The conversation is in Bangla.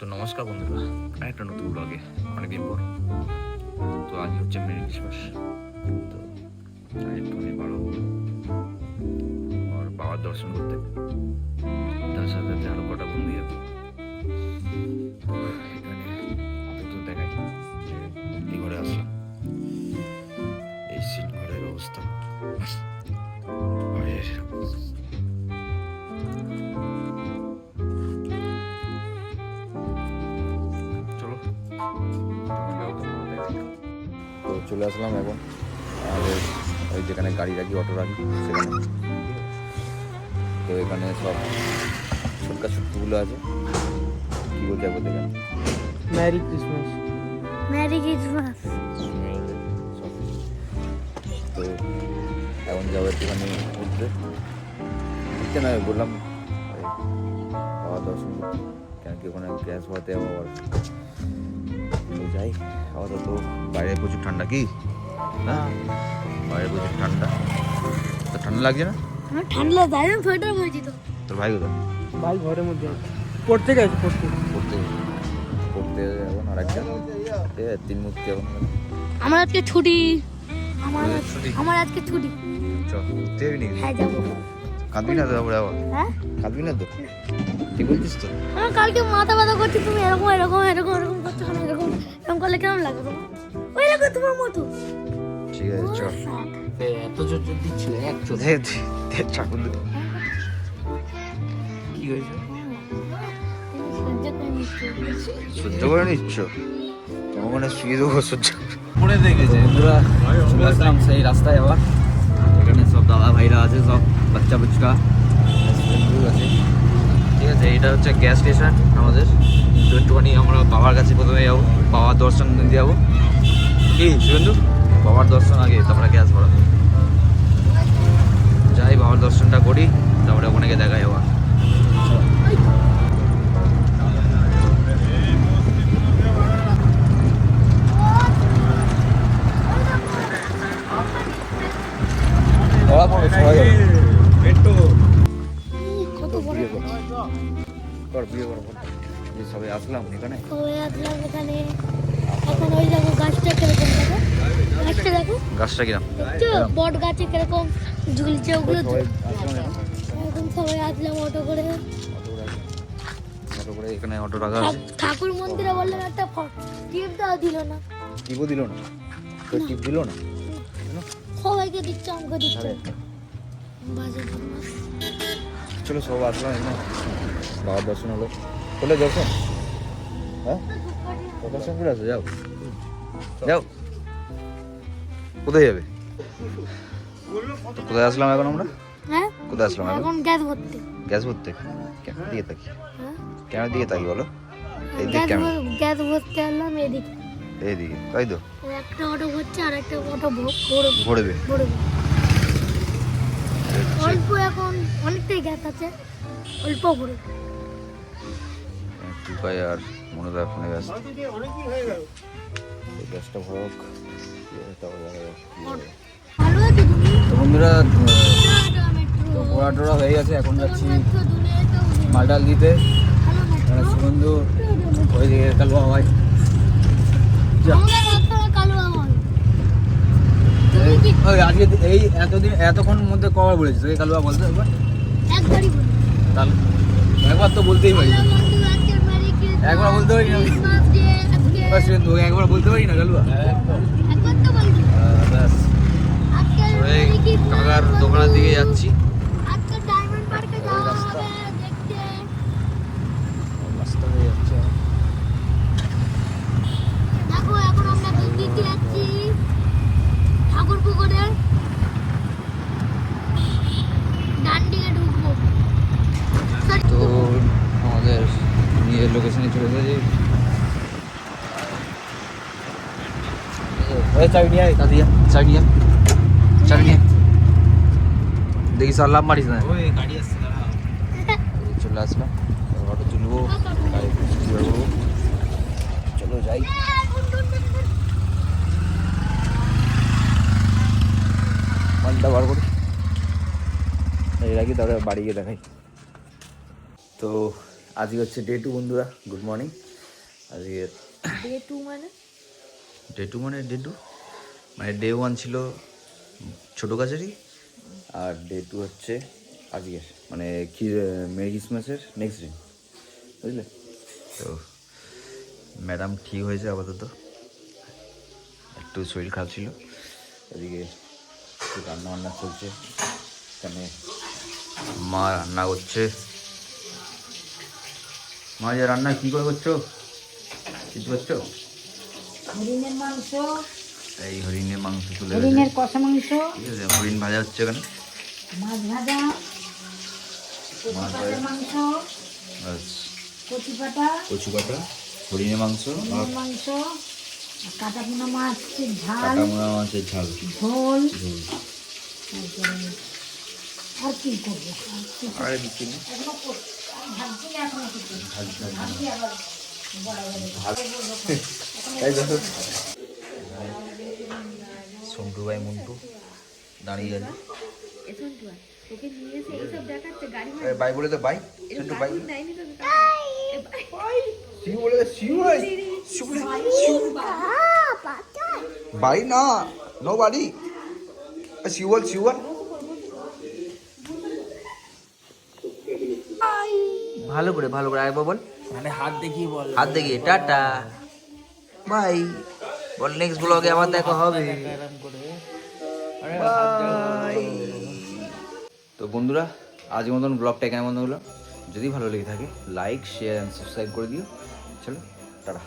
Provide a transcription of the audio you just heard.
তো নমস্কার বন্ধুরা, আরেকটা নতুন ব্লগে অনেকদিন পর। তো আজ হচ্ছে মেরি ক্রিসমাস। তো একটুখানি বারো আর বাবার দর্শন করতে, তার সাথে সাথে আরো কটা বন্ধু যাবে। তো এখানে আপাতত দেখাই যে এই ঘরে আসলাম, এই সিট ঘরের অবস্থা বাইরের। চলো তো চলে আসলাম এখন আমাদের ওই যেখানে গাড়ি রাখি, অটো রাখি সেখানে। তো এখানে সব ছোটকা ছোট্টগুলো আছে, কি বলতে বলতে গেলে মেরি ক্রিসমাস। Merry Christmas. তো এখন যাবো একটুখানি ঘুরতে ঘুরতে না, বললাম বাবা দর্শন করতে, কেন কি ওখানে গ্যাস হওয়াতে আবার। তো যাই, আপাতত বাইরে প্রচুর ঠান্ডা। কি হ্যাঁ, বাইরে প্রচুর ঠান্ডা। তো ঠান্ডা লাগছে না? ঠান্ডা তাই না, সোয়েটার পরেছি তো। তোর ভাই কোথায়? ভাই ঘরের মধ্যে পড়তে গেছে, পড়তে এখন আর একজন তিন মূর্তি এখন। আমার আজকে ছুটি। ছুটি? আমার আজকে ছুটি। চল ঘুরতে যাবি নাকি? হ্যাঁ যাবো। কাঁদবি না তো আবার? হ্যাঁ কাঁদবি না তো? ঠিক বলছিস তো? আমার কালকে মাথা ব্যথা করছি, তুমি এরকম এরকম এরকম এরকম করছো কেন? এরকম এরকম করলে কেমন লাগে তোমার? ওই রকম তোমার মতো। ঠিক আছে চল। এত জোর জোর দিচ্ছিল এক চোখ। চাকুন দিতে কি হয়েছে? সহ্য করে নিচ্ছ? তোমার মানে শুয়ে দেবো সহ্য করে। পড়ে দেখেছে বন্ধুরা, চলে আসলাম সেই রাস্তায় আবার। এখানে সব দাদা ভাইরা আছে, সব বাচ্চা বুচকা আছে। ঠিক আছে, এটা হচ্ছে গ্যাস স্টেশন আমাদের। তো একটুখানি আমরা বাবার কাছে প্রথমে যাবো, বাবার দর্শন দিতে যাবো। কি শুভেন্দু, বাবার দর্শন আগে, তারপরে গ্যাস ভরাবো। যাই, বাবার দর্শনটা করি, তারপরে ওখানে গিয়ে দেখা যাবো। সবাই আসলাম এখানে। এখন ওই দেখো গাছটা কিরকম, দেখো গাছটা, দেখো গাছটা কিরাম? দেখছো বট গাছে কিরকম ঝুলছে ওগুলো। সবাই আসলাম এখন সবাই আসলাম অটো করে। অটো করে, এখানে অটো রাখা আছে। ঠাকুর মন্দিরে বললাম একটা টিপ দাও, দিল না। টিপও দিল না? তো টিপ দিল না? সবাইকে দিচ্ছে, আমাকে দিচ্ছে। বাজে বদমাশ। চলো সব আসলাম এখানে, বাবার দর্শন হলো। হলে দর্শন? হ্যাঁ, দর্শন করে আসো, যাও যাও। কোথায় যাবে? কোথায় আসলাম এখন আমরা? হ্যাঁ কোথায় আসলাম এখন? এখন গ্যাস ভর্তি। গ্যাস ভরতে? কেন দিকে থাকি? হ্যাঁ কেন দিকে থাকি বলো? এই দিক কেন? গ্যাস ভরতে এলাম এদিকে। এইদিকে, তাই তো? একটা অটো ভরছে আর একটা অটো ভরবে। ভরবে। অল্প, এখন অনেকটাই গ্যাস আছে, অল্প ভরবে। টুকাই আর মনোদা ফোনে ব্যস্ত। এই গ্যাসটা ভরক, ভালো আছে তুমি? তো বন্ধুরা, মেট্রো ঘোরা টোরা হয়ে গেছে, এখন যাচ্ছি মালটাল দিতে। এখানে সুবন্ধু, ওইদিকে কালুয়া ভাই। ওই আজকে এই এতক্ষণ মধ্যে কবার বলেছিস তোকে কালুয়া বলতে? তাহলে একবার তো বলতেই পারি, একবার বলতে পারি না? তোকে একবার বলতে পারি না কালুয়া? ব্যাস। কাকার দোকানের দিকে যাচ্ছি। রাস্তা হয়ে যাচ্ছে। দেখো এখন আমরা দিতে যাচ্ছি ঠাকুর পুকুরে, ডান দিকে ঢুকবো। তো আমাদের নিজের লোকেশনে চলে এসেছি। চাবি নিয়ে আয় দাদিয়া, চাবি নিয়ে দেখি স্যার লাভ মারিস না। ওই গাড়ি আসছে, দাঁড়া। চলে আসলাম, অটো তুলবো, গাড়ি করবো। চলো যাই। মালটা বার করি, এই রাখি, তারপরে বাড়ি গিয়ে দেখাই। তো আজকে হচ্ছে ডে 2 বন্ধুরা, গুড মর্নিং। আজকে ডে 2 মানে ডে 2 মানে ডে 2 মানে ডে 1 ছিল ছোটো কাছারি আর ডে 2 হচ্ছে আজকের মানে মেরি ক্রিসমাসের নেক্সট দিন, বুঝলে? তো ম্যাডাম ঠিক হয়েছে আপাতত, একটু শরীর খারাপ ছিল। এদিকে একটু রান্না বান্না চলছে, এখানে মা রান্না করছে। মা যে রান্না কী করে করছো, কিছু করছো? হরিণের মাংস, এই হরিণের মাংস তুলে হরিণের কষা মাংস, ঠিক আছে, হরিণ ভাজা হচ্ছে এখানে, মাছ ভাজা, মাছ পাটার ভাজা, মাংস, ব্যাস, কচি পাটা, কচু কাটা, হরিণের মাংস আর হরিণের মাংস, আর কাটা পোনা মাছের ঝাল, কাটা মোড়া মাছের ঝাল ঝোল, ঝোল। তারপরে আর কি করবো, আর কিছু আর কিছু নেই, এখনো আমি ভাবছি না এখনো কিছু ভাবছি আবার সন্টু ভাই মন্টু দাঁড়িয়ে আছে। এখন তো তোকে নিয়ে এসে এইসব দেখাচ্ছে গাড়ি বাই বলে তো বাই, সন্টু বাই দেয়নি তোকে শিউ বলে শিউ ভাই, শিউ বলে বাই না, নো বাড়ি, শিউ বল, শিউ বল, ভালো করে আরেকবার বল, মানে হাত দেখিয়ে বল। হাত দেখিয়ে টাটা বাই বল। নেক্সট ব্লগে আবার দেখা হবে, বাই। তো বন্ধুরা, আজকের মতন ব্লগটা কেমন হলো, যদি ভালো লেগে থাকে লাইক শেয়ার অ্যান্ড সাবস্ক্রাইব করে দিও। চলো টাটা।